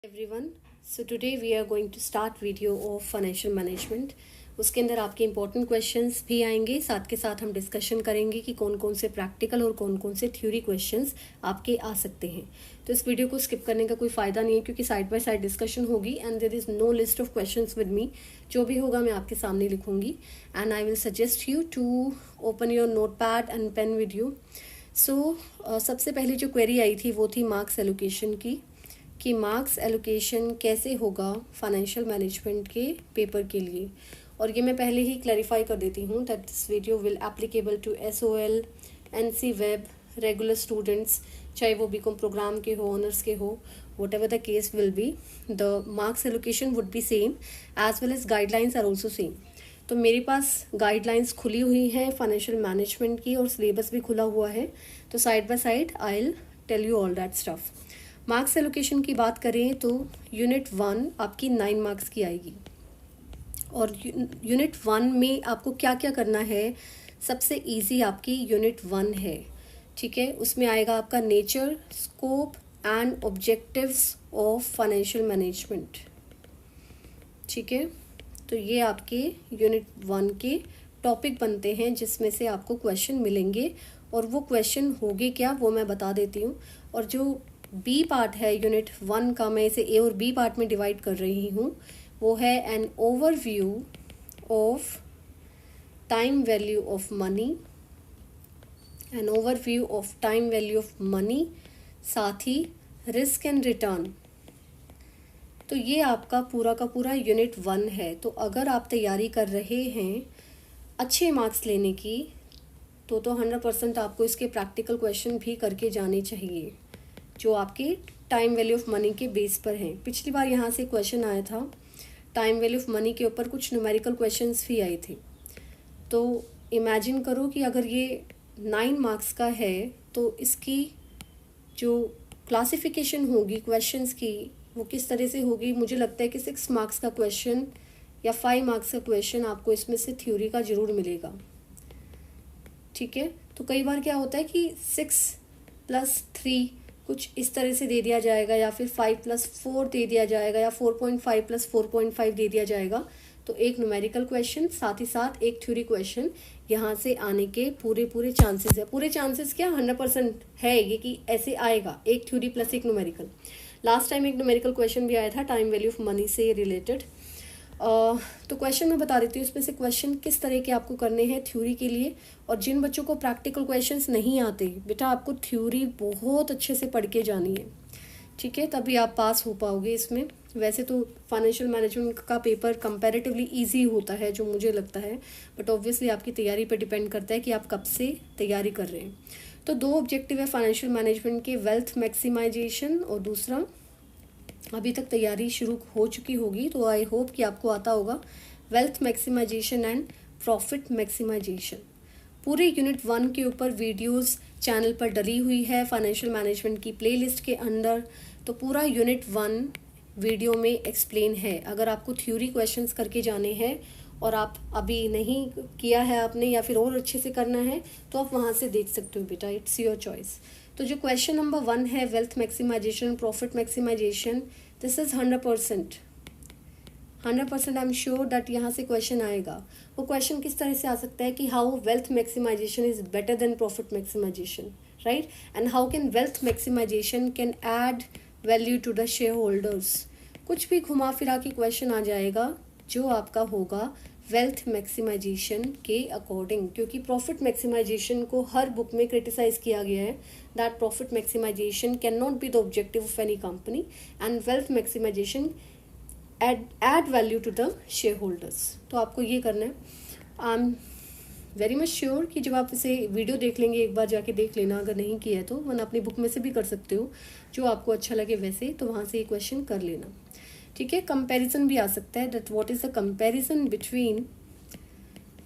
Everyone, so today we are going to start video of financial management. उसके अंदर आपके important questions भी आएंगे, साथ के साथ हम डिस्कशन करेंगे कि कौन कौन से प्रैक्टिकल और कौन कौन से थ्योरी क्वेश्चंस आपके आ सकते हैं। तो इस वीडियो को स्किप करने का कोई फ़ायदा नहीं है, क्योंकि साइड बाय साइड डिस्कशन होगी and there is no list of questions with me. जो भी होगा मैं आपके सामने लिखूंगी and I will suggest you to open your notepad and pen with you. So सबसे पहले जो क्वेरी आई थी वो थी मार्क्स एलोकेशन की, कि मार्क्स एलोकेशन कैसे होगा फाइनेंशियल मैनेजमेंट के पेपर के लिए। और ये मैं पहले ही क्लैरिफाई कर देती हूँ that this video will applicable to SOL, NC web, regular students, चाहे वो बीकॉम प्रोग्राम के हो, ऑनर्स के हो, whatever the case will be, the marks allocation would be same as well as guidelines are also same. तो मेरे पास guidelines खुली हुई हैं फाइनेंशियल मैनेजमेंट की और सिलेबस भी खुला हुआ है, तो side by side I will tell you all that stuff. Marks allocation की बात करें तो यूनिट 1 आपकी 9 मार्क्स की आएगी। और यूनिट 1 में आपको क्या क्या करना है, सबसे इजी आपकी यूनिट 1 है, ठीक है। उसमें आएगा आपका nature, scope and objectives of financial management, ठीक है। तो ये आपके यूनिट 1 के टॉपिक बनते हैं जिसमें से आपको क्वेश्चन मिलेंगे, और वो क्वेश्चन होंगे क्या वो मैं बता देती हूँ। और जो बी पार्ट है यूनिट 1 का, मैं इसे ए और बी पार्ट में डिवाइड कर रही हूँ, वो है an overview of time value of money, an overview of time value of money, साथ ही रिस्क एंड रिटर्न। तो ये आपका पूरा का पूरा यूनिट 1 है। तो अगर आप तैयारी कर रहे हैं अच्छे मार्क्स लेने की तो 100% आपको इसके प्रैक्टिकल क्वेश्चन भी करके जाने चाहिए, जो आपके टाइम वैल्यू ऑफ मनी के बेस पर हैं। पिछली बार यहाँ से क्वेश्चन आया था टाइम वैल्यू ऑफ मनी के ऊपर, कुछ न्यूमेरिकल क्वेश्चंस भी आए थे। तो इमेजिन करो कि अगर ये 9 मार्क्स का है तो इसकी जो क्लासिफिकेशन होगी क्वेश्चंस की वो किस तरह से होगी। मुझे लगता है कि 6 मार्क्स का क्वेश्चन या 5 मार्क्स का क्वेश्चन आपको इसमें से थ्योरी का जरूर मिलेगा, ठीक है। तो कई बार क्या होता है कि 6+3 कुछ इस तरह से दे दिया जाएगा, या फिर 5+4 दे दिया जाएगा, या 4.5 + 4.5 दे दिया जाएगा। तो एक न्यूमेरिकल क्वेश्चन साथ ही साथ एक थ्योरी क्वेश्चन यहाँ से आने के पूरे चांसेस है। पूरे चांसेस क्या, 100% है ये कि ऐसे आएगा, एक थ्योरी प्लस एक न्यूमेरिकल। लास्ट टाइम एक न्यूमेरिकल क्वेश्चन भी आया था टाइम वैल्यू ऑफ मनी से रिलेटेड। तो क्वेश्चन मैं बता देती हूँ इसमें से क्वेश्चन किस तरह के आपको करने हैं थ्योरी के लिए। और जिन बच्चों को प्रैक्टिकल क्वेश्चंस नहीं आते, बेटा आपको थ्योरी बहुत अच्छे से पढ़ के जानी है, ठीक है, तभी आप पास हो पाओगे इसमें। वैसे तो फाइनेंशियल मैनेजमेंट का पेपर कंपैरेटिवली इजी होता है जो मुझे लगता है, बट ऑब्वियसली आपकी तैयारी पर डिपेंड करता है कि आप कब से तैयारी कर रहे हैं। तो 2 ऑब्जेक्टिव है फाइनेंशियल मैनेजमेंट के, वेल्थ मैक्सिमाइजेशन और दूसरा, अभी तक तैयारी शुरू हो चुकी होगी तो आई होप कि आपको आता होगा, wealth maximisation and profit maximisation. पूरे यूनिट 1 के ऊपर वीडियोस चैनल पर डली हुई है फाइनेंशियल मैनेजमेंट की प्लेलिस्ट के अंदर। तो पूरा यूनिट 1 वीडियो में एक्सप्लेन है। अगर आपको थ्योरी क्वेश्चंस करके जाने हैं और आप अभी नहीं किया है आपने, या फिर और अच्छे से करना है, तो आप वहाँ से देख सकते हो बेटा, इट्स योर चॉइस। तो जो क्वेश्चन नंबर 1 है wealth maximisation profit maximisation, this is 100% I am sure that यहाँ से क्वेश्चन आएगा। वो क्वेश्चन किस तरह से आ सकता है कि how wealth maximisation is better than profit maximisation, right, and how can wealth maximisation can add value to the shareholders. कुछ भी घुमा फिरा के क्वेश्चन आ जाएगा जो आपका होगा वेल्थ मैक्सिमाइजेशन के अकॉर्डिंग, क्योंकि प्रॉफिट मैक्सिमाइजेशन को हर बुक में क्रिटिसाइज किया गया है that profit maximisation cannot be the objective of any company and wealth maximisation add value to the shareholders. तो आपको ये करना है। I am very much sure कि जब आप इसे वीडियो देख लेंगे, एक बार जाके देख लेना, अगर नहीं किया है तो वरना अपनी बुक में से भी कर सकते हो, जो आपको अच्छा लगे वैसे, तो वहाँ से ये क्वेश्चन कर लेना, ठीक है। कंपैरिजन भी आ सकता है that what is the comparison between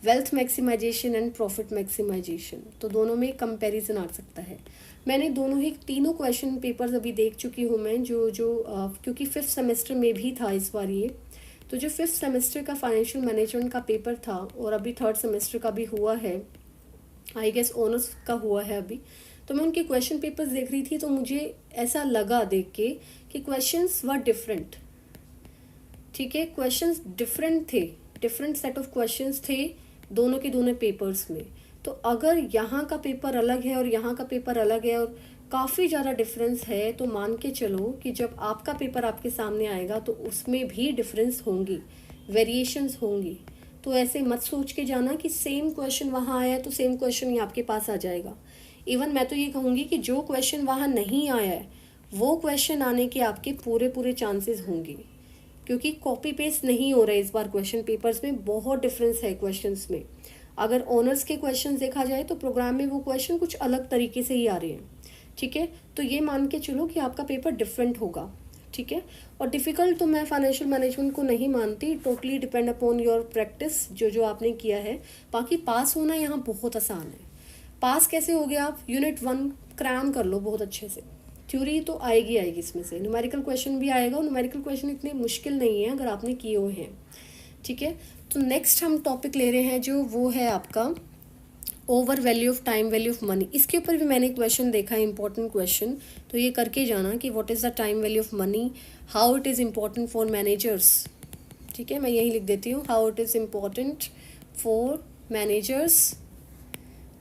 wealth maximisation and profit maximisation. तो दोनों में कंपैरिजन आ सकता है। मैंने दोनों ही तीनों क्वेश्चन पेपर्स अभी देख चुकी हूँ मैं, क्योंकि 5th सेमेस्टर में भी था इस बार ये। तो जो 5th सेमेस्टर का फाइनेंशियल मैनेजमेंट का पेपर था और अभी 3rd सेमेस्टर का भी हुआ है, आई गेस ऑनर्स का हुआ है अभी, तो मैं उनके क्वेश्चन पेपर्स देख रही थी तो मुझे ऐसा लगा देख के कि क्वेश्चंस वर डिफरेंट, ठीक है, क्वेश्चंस डिफरेंट थे, डिफरेंट सेट ऑफ क्वेश्चंस थे दोनों के दोनों पेपर्स में। तो अगर यहाँ का पेपर अलग है और यहाँ का पेपर अलग है और काफ़ी ज़्यादा डिफरेंस है, तो मान के चलो कि जब आपका पेपर आपके सामने आएगा तो उसमें भी डिफरेंस होंगी, वेरिएशंस होंगी। तो ऐसे मत सोच के जाना कि सेम क्वेश्चन वहाँ आया तो सेम क्वेश्चन ही आपके पास आ जाएगा। इवन मैं तो ये कहूँगी कि जो क्वेश्चन वहाँ नहीं आया है वो क्वेश्चन आने के आपके पूरे पूरे चांसेस होंगे, क्योंकि कॉपी पेस्ट नहीं हो रहा है इस बार क्वेश्चन पेपर्स में, बहुत डिफरेंस है क्वेश्चंस में। अगर ऑनर्स के क्वेश्चन देखा जाए तो प्रोग्राम में वो क्वेश्चन कुछ अलग तरीके से ही आ रहे हैं, ठीक है। तो ये मान के चलो कि आपका पेपर डिफरेंट होगा, ठीक है। और डिफ़िकल्ट तो मैं फाइनेंशियल मैनेजमेंट को नहीं मानती, totally depend upon your practice, जो आपने किया है। बाकी पास होना यहाँ बहुत आसान है। पास कैसे हो गया आप, यूनिट 1 क्रैम कर लो बहुत अच्छे से, थ्योरी तो आएगी इसमें से, न्यूमेरिकल क्वेश्चन भी आएगा, और न्यूमेरिकल क्वेश्चन इतने मुश्किल नहीं है अगर आपने किए हुए हैं, ठीक है। तो नेक्स्ट हम टॉपिक ले रहे हैं जो वो है आपका over value of time, value of money. इसके ऊपर भी मैंने क्वेश्चन देखा है, इंपॉर्टेंट क्वेश्चन, तो ये करके जाना कि what is the time value of money, how it is important for managers, ठीक है। मैं यही लिख देती हूँ, how it is important for managers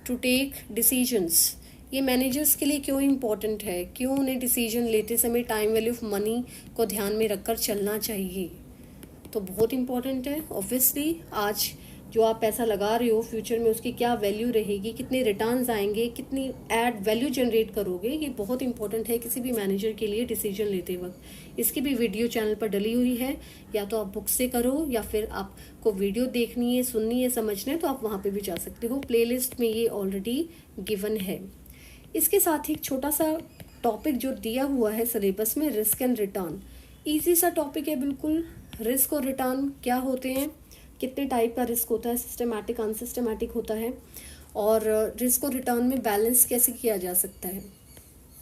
to take decisions. ये मैनेजर्स के लिए क्यों इम्पॉर्टेंट है, क्यों उन्हें डिसीजन लेते समय टाइम वैल्यू ऑफ मनी को ध्यान में रखकर चलना चाहिए। तो बहुत इम्पॉर्टेंट है। ऑब्वियसली आज जो आप पैसा लगा रहे हो फ्यूचर में उसकी क्या वैल्यू रहेगी, कितने रिटर्न्स आएंगे, कितनी ऐड वैल्यू जनरेट करोगे, ये बहुत इंपॉर्टेंट है किसी भी मैनेजर के लिए डिसीजन लेते वक्त। इसकी भी वीडियो चैनल पर डली हुई है, या तो आप बुक से करो या फिर आपको वीडियो देखनी है, सुननी है, समझना है तो आप वहाँ पे भी जा सकते हो, प्लेलिस्ट में ये ऑलरेडी गिवन है। इसके साथ ही एक छोटा सा टॉपिक जो दिया हुआ है सिलेबस में, रिस्क एंड रिटर्न। ईजी सा टॉपिक है बिल्कुल। रिस्क और रिटर्न क्या होते हैं, कितने टाइप का रिस्क होता है, सिस्टमैटिक, अनसिस्टमैटिक होता है, और रिस्क और रिटर्न में बैलेंस कैसे किया जा सकता है,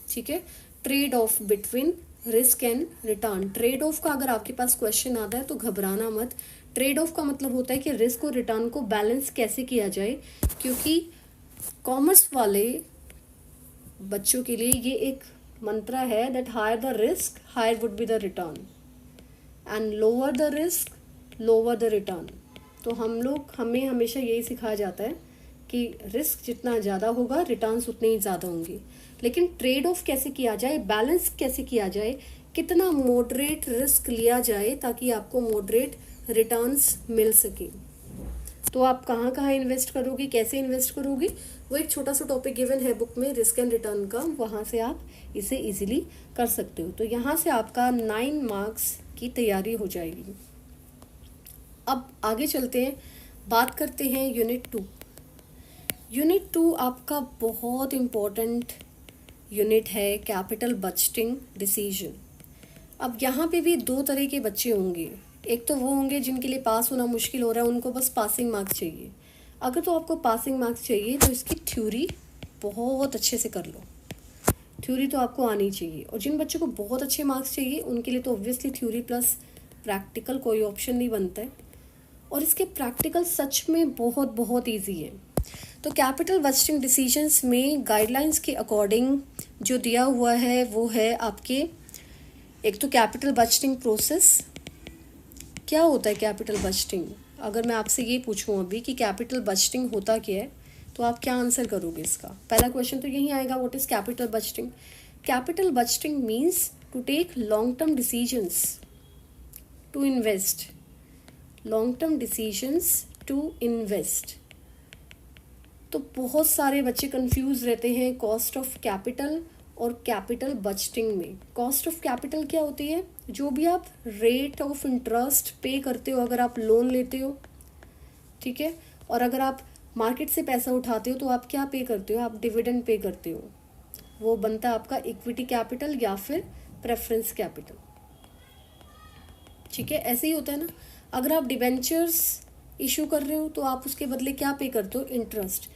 ठीक है। Trade off between risk and return. Trade off का अगर आपके पास क्वेश्चन आता है तो घबराना मत। ट्रेड ऑफ का मतलब होता है कि रिस्क और रिटर्न को बैलेंस कैसे किया जाए, क्योंकि कॉमर्स वाले बच्चों के लिए ये एक मंत्र है that higher the risk higher would be the return, and lower the risk lower the return. तो हमें हमेशा यही सिखाया जाता है कि रिस्क जितना ज़्यादा होगा रिटर्न्स उतने ही ज़्यादा होंगे, लेकिन ट्रेड ऑफ कैसे किया जाए, बैलेंस कैसे किया जाए, कितना मॉडरेट रिस्क लिया जाए ताकि आपको मॉडरेट रिटर्न्स मिल सके। तो आप कहाँ कहाँ इन्वेस्ट करोगे, कैसे इन्वेस्ट करोगे, वो एक छोटा सा टॉपिक गिवन है बुक में रिस्क एंड रिटर्न का, वहाँ से आप इसे इजीली कर सकते हो। तो यहाँ से आपका 9 मार्क्स की तैयारी हो जाएगी। अब आगे चलते हैं, बात करते हैं यूनिट 2। यूनिट 2 आपका बहुत इम्पोर्टेंट यूनिट है, कैपिटल बजटिंग डिसीजन। अब यहाँ पे भी 2 तरह के बच्चे होंगे। एक तो वो होंगे जिनके लिए पास होना मुश्किल हो रहा है, उनको बस पासिंग मार्क्स चाहिए। अगर तो आपको पासिंग मार्क्स चाहिए तो इसकी थ्योरी बहुत अच्छे से कर लो, थ्योरी तो आपको आनी चाहिए। और जिन बच्चों को बहुत अच्छे मार्क्स चाहिए उनके लिए तो ऑब्वियसली थ्योरी प्लस प्रैक्टिकल कोई ऑप्शन नहीं बनता है, और इसके प्रैक्टिकल सच में बहुत बहुत ईजी है। तो कैपिटल बजटिंग डिसीजंस में गाइडलाइंस के अकॉर्डिंग जो दिया हुआ है वो है आपके, एक तो कैपिटल बजटिंग प्रोसेस। क्या होता है कैपिटल बजटिंग? अगर मैं आपसे ये पूछूं अभी कि कैपिटल बजटिंग होता क्या है, तो आप क्या आंसर करोगे इसका? पहला क्वेश्चन तो यही आएगा, what is capital budgeting? Capital budgeting means to take long term decisions to invest, long term decisions to invest. तो बहुत सारे बच्चे कंफ्यूज रहते हैं कॉस्ट ऑफ कैपिटल और कैपिटल बजटिंग में। कॉस्ट ऑफ कैपिटल क्या होती है? जो भी आप रेट ऑफ इंटरेस्ट पे करते हो अगर आप लोन लेते हो, ठीक है, और अगर आप मार्केट से पैसा उठाते हो तो आप क्या पे करते हो? आप डिविडेंड पे करते हो। वो बनता है आपका इक्विटी कैपिटल या फिर प्रेफरेंस कैपिटल, ठीक है। ऐसे ही होता है ना, अगर आप डिबेंचर्स इशू कर रहे हो तो आप उसके बदले क्या पे करते हो? इंटरेस्ट।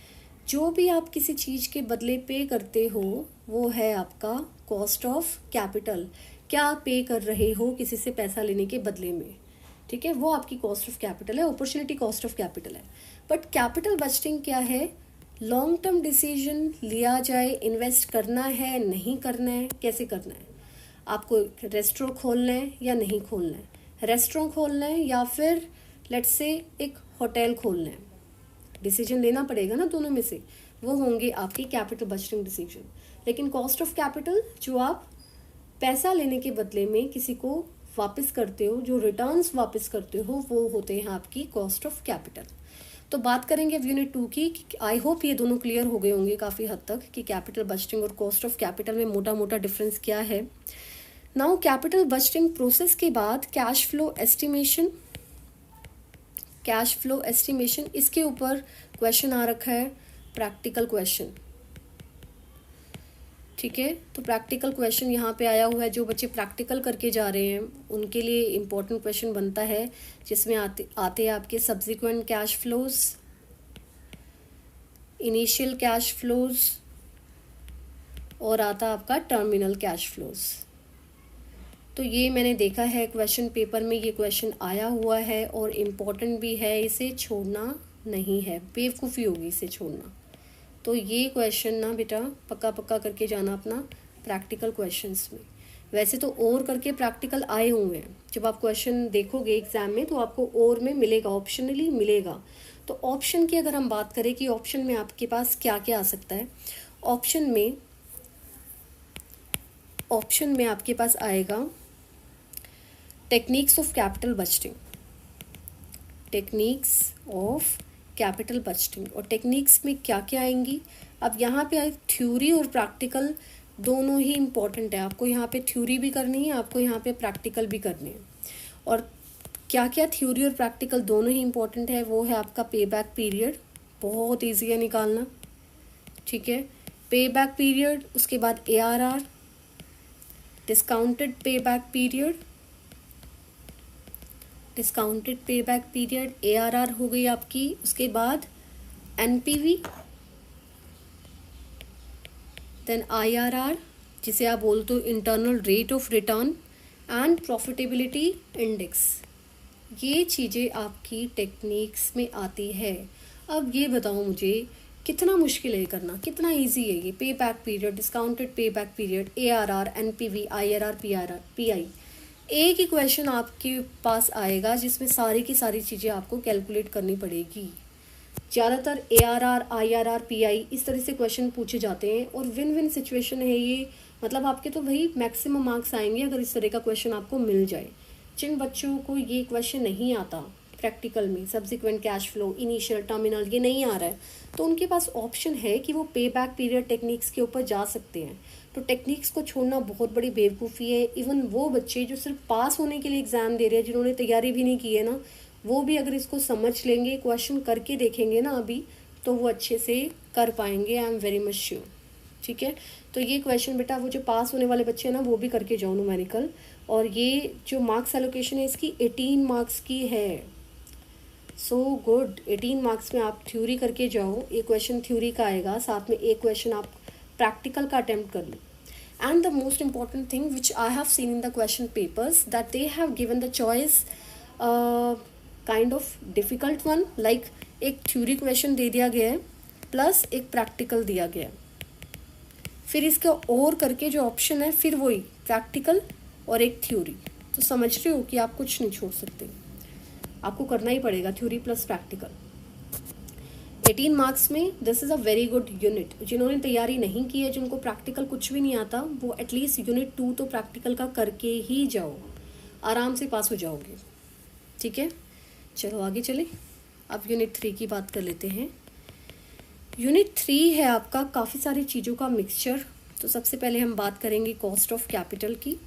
जो भी आप किसी चीज़ के बदले पे करते हो वो है आपका कॉस्ट ऑफ कैपिटल। क्या आप पे कर रहे हो किसी से पैसा लेने के बदले में, ठीक है, वो आपकी कॉस्ट ऑफ कैपिटल है, अपॉर्चुनिटी कॉस्ट ऑफ कैपिटल है। बट कैपिटल बजटिंग क्या है? लॉन्ग टर्म डिसीजन लिया जाए, इन्वेस्ट करना है नहीं करना है, कैसे करना है, आपको रेस्टोरेंट खोलना है या नहीं खोलना है, रेस्टोरेंट खोलना है या फिर लेट्स से एक होटल खोलना है, डिसीजन लेना पड़ेगा ना दोनों में से, वो होंगे आपके कैपिटल बजटिंग डिसीजन। लेकिन कॉस्ट ऑफ कैपिटल जो आप पैसा लेने के बदले में किसी को वापस करते हो, जो रिटर्न्स वापस करते हो, वो होते हैं आपकी कॉस्ट ऑफ कैपिटल। तो बात करेंगे अब यूनिट 2 की। आई होप ये दोनों क्लियर हो गए होंगे काफ़ी हद तक कि कैपिटल बजटिंग और कॉस्ट ऑफ कैपिटल में मोटा मोटा डिफरेंस क्या है। नाउ कैपिटल बजटिंग प्रोसेस के बाद cash flow estimation, cash flow estimation, इसके ऊपर क्वेश्चन आ रखा है, प्रैक्टिकल क्वेश्चन। ठीक है, तो प्रैक्टिकल क्वेश्चन यहाँ पे आया हुआ है। जो बच्चे प्रैक्टिकल करके जा रहे हैं उनके लिए इम्पोर्टेंट क्वेश्चन बनता है, जिसमें आते हैं आपके subsequent cash flows, initial cash flows और आता आपका टर्मिनल कैश फ्लोज। तो ये मैंने देखा है क्वेश्चन पेपर में ये क्वेश्चन आया हुआ है और इम्पोर्टेंट भी है, इसे छोड़ना नहीं है, बेवकूफ़ी होगी इसे छोड़ना। तो ये क्वेश्चन ना बेटा पक्का पक्का करके जाना अपना प्रैक्टिकल क्वेश्चंस में। वैसे तो और करके प्रैक्टिकल आए हुए हैं, जब आप क्वेश्चन देखोगे एग्जाम में तो आपको और में मिलेगा, ऑप्शनली मिलेगा। तो ऑप्शन की अगर हम बात करें कि ऑप्शन में आपके पास क्या क्या आ सकता है, ऑप्शन में आपके पास आएगा techniques of capital budgeting, techniques of capital budgeting. और टेक्निक्स में क्या क्या आएंगी, अब यहाँ पे थ्योरी और प्रैक्टिकल दोनों ही इम्पॉर्टेंट है। आपको यहाँ पे थ्योरी भी करनी है, आपको यहाँ पे प्रैक्टिकल भी करनी है। और क्या क्या थ्योरी और प्रैक्टिकल दोनों ही इम्पॉर्टेंट है, वो है आपका पे बैक पीरियड, बहुत ईजी है निकालना। ठीक है, पे बैक पीरियड, उसके बाद ARR, discounted pay back period, discounted pay back period, ARR हो गई आपकी। उसके बाद NPV, देन IRR जिसे आप बोलते हो internal rate of return, and profitability index. ये चीज़ें आपकी टेक्निक्स में आती है। अब ये बताओ मुझे कितना मुश्किल है करना, कितना इजी है ये। पे back period, discounted pay back period, ARR, NPV, IRR, PI, एक ही क्वेश्चन आपके पास आएगा जिसमें सारी की सारी चीज़ें आपको कैलकुलेट करनी पड़ेगी। ज़्यादातर ARR, IRR, PI इस तरह से क्वेश्चन पूछे जाते हैं और विन विन सिचुएशन है ये। मतलब आपके तो भाई मैक्सिमम मार्क्स आएंगे अगर इस तरह का क्वेश्चन आपको मिल जाए। जिन बच्चों को ये क्वेश्चन नहीं आता प्रैक्टिकल में, subsequent cash flow, initial, terminal, ये नहीं आ रहा है, तो उनके पास ऑप्शन है कि वो पे बैक पीरियड टेक्निक्स के ऊपर जा सकते हैं। तो टेक्निक्स को छोड़ना बहुत बड़ी बेवकूफ़ी है। इवन वो बच्चे जो सिर्फ पास होने के लिए एग्ज़ाम दे रहे हैं, जिन्होंने तैयारी भी नहीं की है ना, वो भी अगर इसको समझ लेंगे, क्वेश्चन करके देखेंगे ना अभी, तो वो अच्छे से कर पाएंगे। आई एम वेरी मच श्योर। ठीक है, तो ये क्वेश्चन बेटा वो जो पास होने वाले बच्चे हैं ना, वो भी करके जाओ न्यूमेरिकल। और ये जो मार्क्स एलोकेशन है इसकी 18 मार्क्स की है। सो गुड, 18 मार्क्स में आप थ्योरी करके जाओ। एक क्वेश्चन थ्योरी का आएगा, साथ में एक क्वेश्चन आप प्रैक्टिकल का अटेम्प्ट कर लो। And the most important thing which I have seen in the question papers, that they have given the choice kind of difficult one, like एक थ्योरी क्वेश्चन दे दिया गया है प्लस एक प्रैक्टिकल दिया गया है, फिर इसका और करके जो ऑप्शन है फिर वही प्रैक्टिकल और एक थ्योरी। तो समझ रहे हो कि आप कुछ नहीं छोड़ सकते, आपको करना ही पड़ेगा थ्योरी प्लस प्रैक्टिकल। 18 मार्क्स में this is a very good unit. जिन्होंने तैयारी नहीं की है, जिनको प्रैक्टिकल कुछ भी नहीं आता, वो एटलीस्ट यूनिट 2 तो प्रैक्टिकल का करके ही जाओ, आराम से पास हो जाओगे। ठीक है, चलो आगे चले। अब यूनिट 3 की बात कर लेते हैं। यूनिट 3 है आपका काफ़ी सारी चीज़ों का मिक्सचर। तो सबसे पहले हम बात करेंगे कॉस्ट ऑफ कैपिटल की।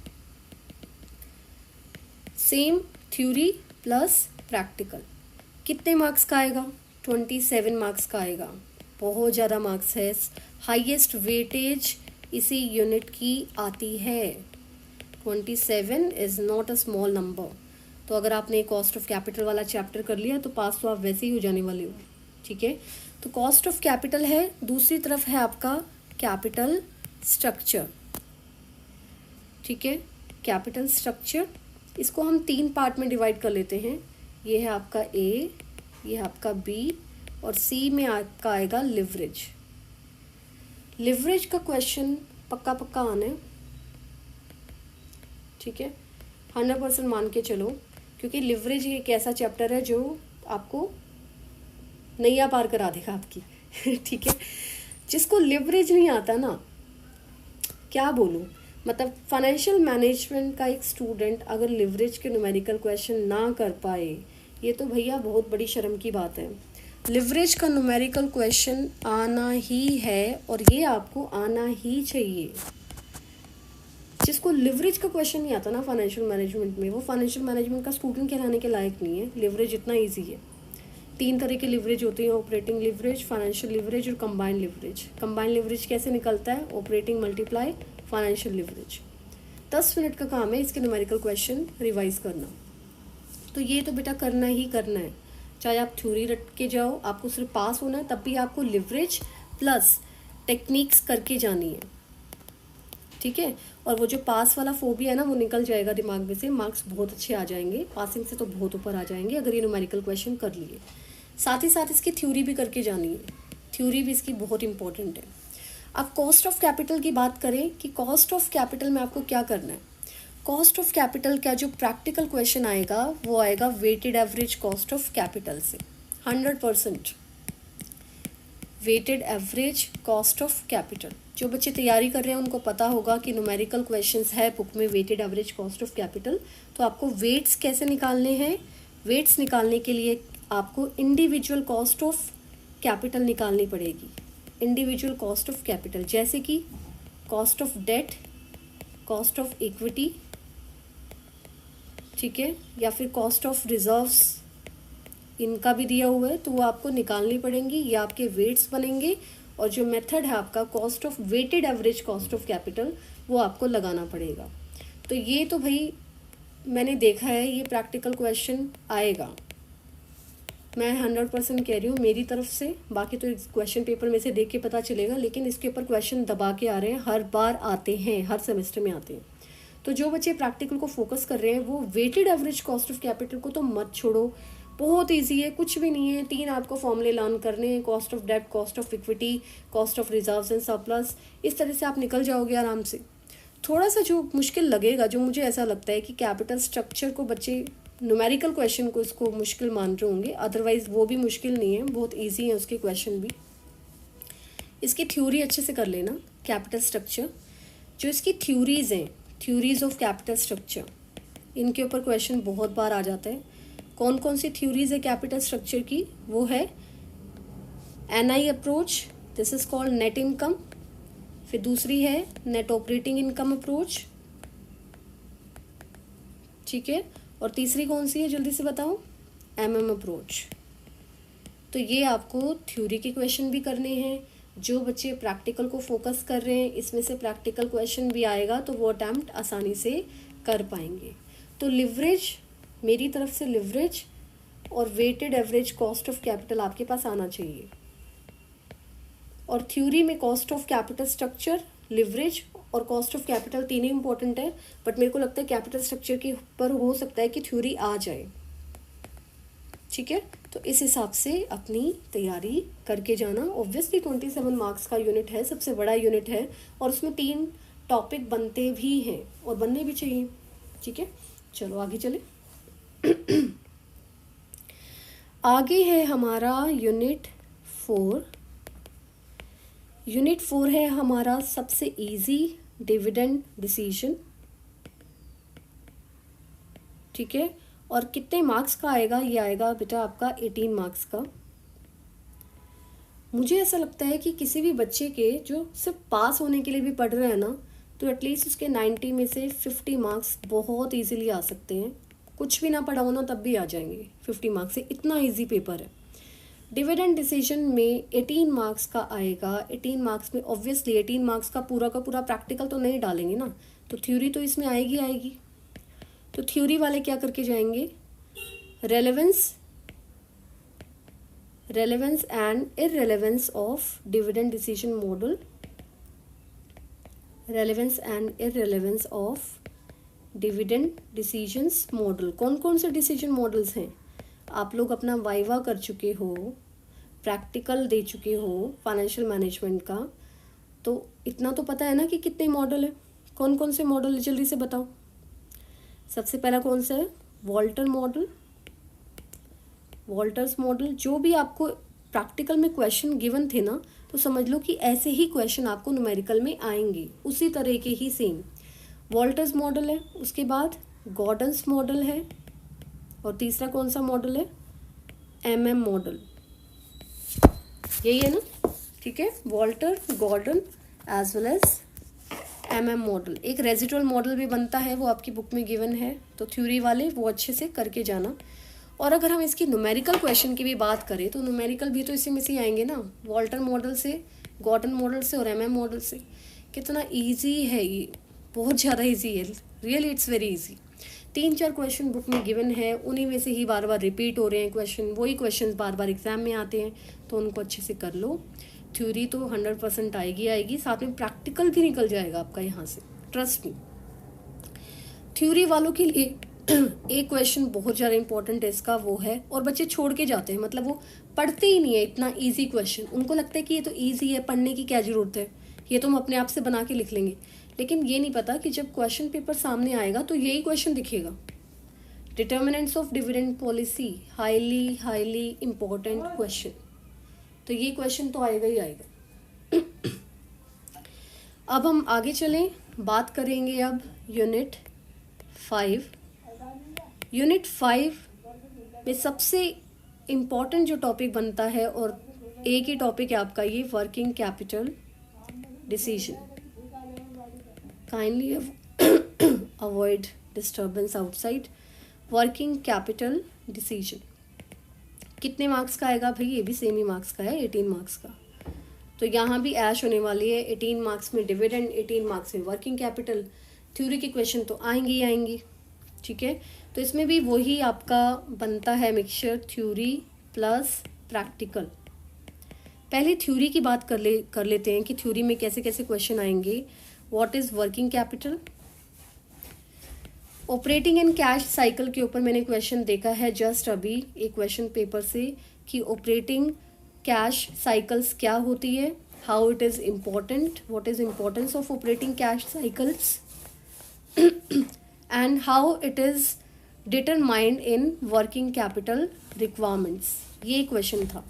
Same theory plus practical. कितने मार्क्स का आएगा? 27 मार्क्स का आएगा। बहुत ज़्यादा मार्क्स है, हाईएस्ट वेटेज इसी यूनिट की आती है। 27 is not a small number. तो अगर आपने कॉस्ट ऑफ कैपिटल वाला चैप्टर कर लिया तो पास तो आप वैसे ही हो जाने वाले हो। ठीक है, तो कॉस्ट ऑफ कैपिटल है, दूसरी तरफ है आपका कैपिटल स्ट्रक्चर। ठीक है, कैपिटल स्ट्रक्चर, इसको हम 3 पार्ट में डिवाइड कर लेते हैं। ये है आपका A, ये है आपका B और सी में आपका आएगा लिवरेज। लिवरेज का क्वेश्चन पक्का पक्का आना है, ठीक है, 100% मान के चलो, क्योंकि लिवरेज एक ऐसा चैप्टर है जो आपको नैया पार करा देगा आपकी ठीक है। जिसको लिवरेज नहीं आता ना, क्या बोलूँ, मतलब फाइनेंशियल मैनेजमेंट का एक स्टूडेंट अगर लिवरेज के न्यूमेरिकल क्वेश्चन ना कर पाए, ये तो भैया बहुत बड़ी शर्म की बात है। लिवरेज का न्यूमेरिकल क्वेश्चन आना ही है और ये आपको आना ही चाहिए। जिसको लिवरेज का क्वेश्चन नहीं आता ना फाइनेंशियल मैनेजमेंट में, वो फाइनेंशियल मैनेजमेंट का स्टूडेंट कहलाने के लायक नहीं है। लिवरेज इतना ईजी है। 3 तरह के लिवरेज होते हैं, ऑपरेटिंग लिवरेज, फाइनेंशियल लिवरेज और कंबाइंड लिवरेज। कंबाइंड लिवरेज कैसे निकलता है, operating multiply financial leverage. 10 minute का काम है इसके न्यूमेरिकल क्वेश्चन रिवाइज करना। तो ये तो बेटा करना ही करना है, चाहे आप थ्योरी रट के जाओ, आपको सिर्फ पास होना है, तब भी आपको लिवरेज प्लस टेक्निक्स करके जानी है, ठीक है। और वो जो पास वाला फोबिया है ना, वो निकल जाएगा दिमाग में से, मार्क्स बहुत अच्छे आ जाएंगे, पासिंग से तो बहुत ऊपर आ जाएंगे अगर ये न्यूमेरिकल क्वेश्चन कर लिए। साथ ही साथ इसकी थ्योरी भी करके जानी है, थ्योरी भी इसकी बहुत इंपॉर्टेंट है। अब कॉस्ट ऑफ कैपिटल की बात करें कि कॉस्ट ऑफ कैपिटल में आपको क्या करना है। कॉस्ट ऑफ कैपिटल का जो प्रैक्टिकल क्वेश्चन आएगा वो आएगा weighted average cost of capital से, 100% weighted average cost of capital. जो बच्चे तैयारी कर रहे हैं उनको पता होगा कि न्यूमेरिकल क्वेश्चंस है बुक में weighted average cost of capital. तो आपको वेट्स कैसे निकालने हैं, वेट्स निकालने के लिए आपको इंडिविजुअल कॉस्ट ऑफ कैपिटल निकालनी पड़ेगी। इंडिविजुअल कॉस्ट ऑफ कैपिटल जैसे कि cost of debt, cost of equity, ठीक है, या फिर कॉस्ट ऑफ रिजर्व्स, इनका भी दिया हुआ है तो वो आपको निकालनी पड़ेंगी, ये आपके वेट्स बनेंगे। और जो मेथड है आपका cost of weighted average cost of capital, वो आपको लगाना पड़ेगा। तो ये तो भाई मैंने देखा है, ये प्रैक्टिकल क्वेश्चन आएगा, मैं 100% कह रही हूँ मेरी तरफ से। बाकी तो क्वेश्चन पेपर में से देख के पता चलेगा, लेकिन इसके ऊपर क्वेश्चन दबा के आ रहे हैं, हर बार आते हैं, हर सेमेस्टर में आते हैं। तो जो बच्चे प्रैक्टिकल को फोकस कर रहे हैं वो weighted average cost of capital को तो मत छोड़ो, बहुत इजी है, कुछ भी नहीं है। 3 आपको फॉर्मूले लर्न करने हैं, cost of debt, cost of equity, cost of reserves and surplus. इस तरह से आप निकल जाओगे आराम से। थोड़ा सा जो मुश्किल लगेगा, जो मुझे ऐसा लगता है कि कैपिटल स्ट्रक्चर को बच्चे न्यूमेरिकल क्वेश्चन को इसको मुश्किल मान रहे होंगे, अदरवाइज वो भी मुश्किल नहीं है, बहुत ईजी है उसके क्वेश्चन भी। इसकी थ्योरी अच्छे से कर लेना। कैपिटल स्ट्रक्चर जो इसकी थ्योरीज हैं, थ्योरीज ऑफ कैपिटल स्ट्रक्चर, इनके ऊपर क्वेश्चन बहुत बार आ जाता है। कौन कौन सी थ्योरीज है कैपिटल स्ट्रक्चर की, वो है NI approach, this is called net income. फिर दूसरी है नेट ऑपरेटिंग इनकम अप्रोच, ठीक है। और तीसरी कौन सी है जल्दी से बताओ, एमएम अप्रोच। तो ये आपको थ्योरी के क्वेश्चन भी करने हैं। जो बच्चे प्रैक्टिकल को फोकस कर रहे हैं, इसमें से प्रैक्टिकल क्वेश्चन भी आएगा तो वो अटैम्प्ट आसानी से कर पाएंगे। तो लिवरेज, मेरी तरफ से लिवरेज और weighted average cost of capital आपके पास आना चाहिए। और थ्योरी में cost of capital structure, leverage और कॉस्ट ऑफ कैपिटल तीन ही इंपॉर्टेंट है, बट मेरे को लगता है कैपिटल स्ट्रक्चर के ऊपर हो सकता है कि थ्योरी आ जाए, ठीक है। तो इस हिसाब से अपनी तैयारी करके जाना। ऑब्वियसली 27 मार्क्स का यूनिट है, सबसे बड़ा यूनिट है, और उसमें 3 टॉपिक बनते भी हैं और बनने भी चाहिए, ठीक है। चलो आगे चले। आगे है हमारा यूनिट 4। यूनिट 4 है हमारा सबसे इजी डिविडेंड डिसीजन, ठीक है। और कितने मार्क्स का आएगा, ये आएगा बेटा आपका 18 मार्क्स का। मुझे ऐसा लगता है कि किसी भी बच्चे के जो सिर्फ पास होने के लिए भी पढ़ रहे हैं ना, तो एटलीस्ट उसके 90 में से 50 मार्क्स बहुत इजीली आ सकते हैं। कुछ भी ना पढ़ा हो ना तब भी आ जाएंगे 50 मार्क्स से, इतना इजी पेपर है। डिविडेंड डिसीजन में 18 मार्क्स का आएगा। 18 मार्क्स में ऑब्वियसली 18 मार्क्स का पूरा प्रैक्टिकल तो नहीं डालेंगे ना, तो थ्योरी तो इसमें आएगी। तो थ्योरी वाले क्या करके जाएंगे, relevance and irrelevance of dividend decision model, relevance and irrelevance of dividend decisions model. कौन कौन से डिसीजन मॉडल्स हैं, आप लोग अपना वाइवा कर चुके हो, प्रैक्टिकल दे चुके हो फाइनेंशियल मैनेजमेंट का, तो इतना तो पता है ना कि कितने मॉडल है, कौन कौन से मॉडल है, जल्दी से बताओ। सबसे पहला कौन सा है? Walter model, Walter's model. जो भी आपको प्रैक्टिकल में क्वेश्चन गिवन थे ना, तो समझ लो कि ऐसे ही क्वेश्चन आपको न्यूमेरिकल में आएंगे, उसी तरह के ही सेम। वॉल्टर्स मॉडल है, उसके बाद गॉर्डन्स मॉडल है, और तीसरा कौन सा मॉडल है? MM model. यही है ना, ठीक है। Walter, Gordon as well as MM model. एक रेजिडुअल मॉडल भी बनता है, वो आपकी बुक में गिवन है, तो थ्योरी वाले वो अच्छे से करके जाना। और अगर हम इसकी न्यूमेरिकल क्वेश्चन की भी बात करें तो न्यूमेरिकल भी तो इसी में से आएंगे ना, वॉल्टर मॉडल से, गॉर्डन मॉडल से और MM मॉडल से। कितना ईजी है ये, बहुत ज़्यादा ईजी है, really it's very easy. 3-4 question book में गिवन है, उन्हीं में से ही बार बार रिपीट हो रहे हैं क्वेश्चन, वही क्वेश्चन बार बार एग्जाम में आते हैं, तो उनको अच्छे से कर लो। थ्योरी तो 100% आएगी, साथ में प्रैक्टिकल भी निकल जाएगा आपका यहाँ से, ट्रस्ट मी। थ्योरी वालों के लिए एक क्वेश्चन बहुत ज़्यादा इंपॉर्टेंट है इसका, वो है, और बच्चे छोड़ के जाते हैं, मतलब वो पढ़ते ही नहीं है इतना इजी क्वेश्चन। उनको लगता है कि ये तो इजी है, पढ़ने की क्या ज़रूरत है, ये तो हम अपने आप से बना के लिख लेंगे। लेकिन ये नहीं पता कि जब क्वेश्चन पेपर सामने आएगा तो यही क्वेश्चन दिखेगा। Determinants of dividend policy, highly important question, तो ये क्वेश्चन तो आएगा ही आएगा। अब हम आगे चलें, बात करेंगे अब यूनिट 5। यूनिट 5 में सबसे इम्पॉर्टेंट जो टॉपिक बनता है, और एक ही टॉपिक है आपका ये, working capital decision. Kindly avoid disturbance outside. Working capital decision कितने मार्क्स का आएगा भाई? ये भी सेम ही मार्क्स का है, 18 मार्क्स का। तो यहाँ भी ऐश होने वाली है, 18 मार्क्स में डिविडेंड, 18 मार्क्स में वर्किंग कैपिटल। थ्योरी के क्वेश्चन तो आएंगे ही आएंगे, ठीक है। तो इसमें भी वही आपका बनता है मिक्सचर, थ्योरी प्लस प्रैक्टिकल। पहले थ्योरी की बात कर लेते हैं कि थ्योरी में कैसे कैसे क्वेश्चन आएंगे। What is working capital? Operating and cash cycle के ऊपर मैंने क्वेश्चन देखा है जस्ट अभी एक क्वेश्चन पेपर से, कि ऑपरेटिंग कैश साइकिल्स क्या होती है, how it is important, what is importance of operating cash cycles, and how it is determined in working capital requirements. ये क्वेश्चन था,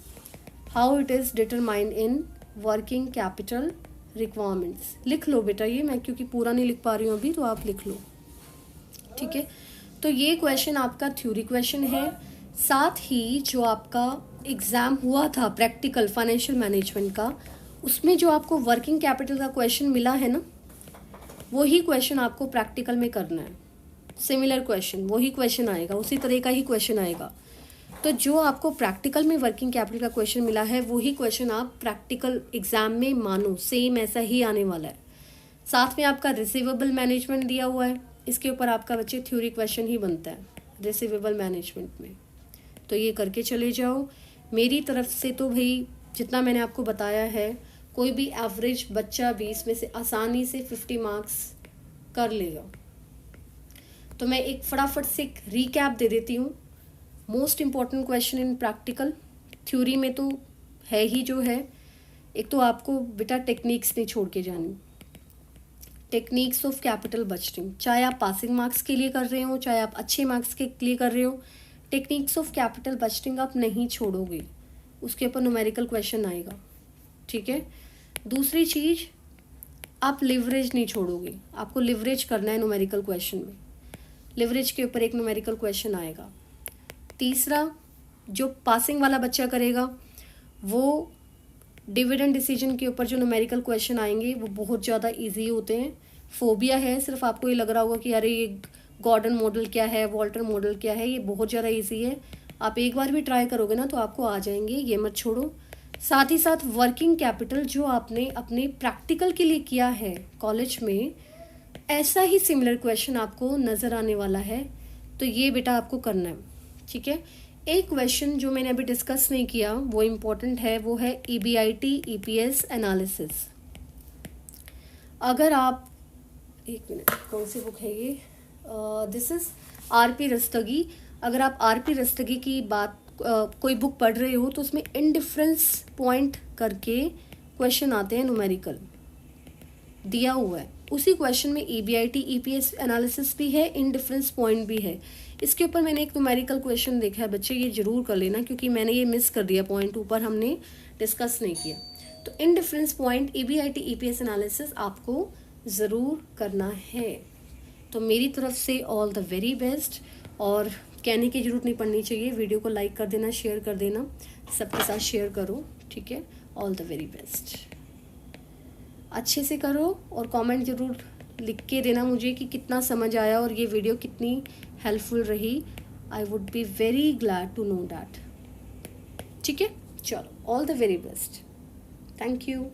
how it is determined in working capital requirements. लिख लो बेटा ये, मैं क्योंकि पूरा नहीं लिख पा रही हूँ अभी, तो आप लिख लो, ठीक है। तो ये क्वेश्चन आपका थ्योरी क्वेश्चन है। साथ ही जो आपका एग्जाम हुआ था प्रैक्टिकल फाइनेंशियल मैनेजमेंट का, उसमें जो आपको वर्किंग कैपिटल का क्वेश्चन मिला है ना, वही क्वेश्चन आपको प्रैक्टिकल में करना है। सिमिलर क्वेश्चन, वही क्वेश्चन आएगा, उसी तरह का ही क्वेश्चन आएगा। तो जो आपको प्रैक्टिकल में वर्किंग कैपिटल का क्वेश्चन मिला है, वही क्वेश्चन आप प्रैक्टिकल एग्जाम में मानो सेम ऐसा ही आने वाला है। साथ में आपका रिसीवेबल मैनेजमेंट दिया हुआ है, इसके ऊपर आपका बच्चे थ्योरी क्वेश्चन ही बनता है रिसीवेबल मैनेजमेंट में। तो ये करके चले जाओ। मेरी तरफ से तो भाई जितना मैंने आपको बताया है, कोई भी एवरेज बच्चा भी इसमें से आसानी से 50 मार्क्स कर लेगा। तो मैं एक फटाफट से एक रिकैप दे देती हूँ। Most important question in practical, theory में तो है ही जो है। एक तो आपको बेटा टेक्निक्स नहीं छोड़ के जानी, टेक्निक्स ऑफ कैपिटल बजटिंग, चाहे आप पासिंग मार्क्स के लिए कर रहे हो, चाहे आप अच्छे मार्क्स के लिए कर रहे हो, टेक्निक्स ऑफ कैपिटल बजटिंग आप नहीं छोड़ोगे, उसके ऊपर न्यूमेरिकल क्वेश्चन आएगा, ठीक है। दूसरी चीज, आप लिवरेज नहीं छोड़ोगे, आपको लिवरेज करना है न्यूमेरिकल क्वेश्चन में, लिवरेज के ऊपर एक न्यूमेरिकल क्वेश्चन आएगा। तीसरा, जो पासिंग वाला बच्चा करेगा वो डिविडेंड डिसीजन के ऊपर जो न्यूमेरिकल क्वेश्चन आएंगे वो बहुत ज़्यादा इजी होते हैं। फोबिया है, सिर्फ आपको ये लग रहा होगा कि अरे ये गॉर्डन मॉडल क्या है, वॉल्टर मॉडल क्या है, ये बहुत ज़्यादा इजी है। आप एक बार भी ट्राई करोगे ना तो आपको आ जाएंगे, ये मत छोड़ो। साथ ही साथ वर्किंग कैपिटल जो आपने अपने प्रैक्टिकल के लिए किया है कॉलेज में, ऐसा ही सिमिलर क्वेश्चन आपको नज़र आने वाला है, तो ये बेटा आपको करना है, ठीक है। एक क्वेश्चन जो मैंने अभी डिस्कस नहीं किया वो इम्पोर्टेंट है, वो है EBIT EPS एनालिसिस। अगर आप, एक मिनट, कौन सी बुक है ये, दिस इज RP रस्तगी। अगर आप RP रस्तगी की बात कोई बुक पढ़ रहे हो तो उसमें इंडिफरेंस पॉइंट करके क्वेश्चन आते हैं, न्यूमेरिकल दिया हुआ है। उसी क्वेश्चन में EBIT EPS एनालिसिस भी है, इंडिफरेंस पॉइंट भी है। इसके ऊपर मैंने एक न्यूमेरिकल क्वेश्चन देखा है बच्चे, ये जरूर कर लेना क्योंकि मैंने ये मिस कर दिया पॉइंट, ऊपर हमने डिस्कस नहीं किया। तो indifference point EBIT EPS analysis आपको ज़रूर करना है। तो मेरी तरफ से ऑल द वेरी बेस्ट, और कहने की ज़रूरत नहीं पड़नी चाहिए, वीडियो को लाइक कर देना, शेयर कर देना, सबके साथ शेयर करो, ठीक है। ऑल द वेरी बेस्ट, अच्छे से करो और कमेंट ज़रूर लिख के देना मुझे कि कितना समझ आया और ये वीडियो कितनी हेल्पफुल रही। I would be very glad to know that, ठीक है। चलो, all the very best, thank you.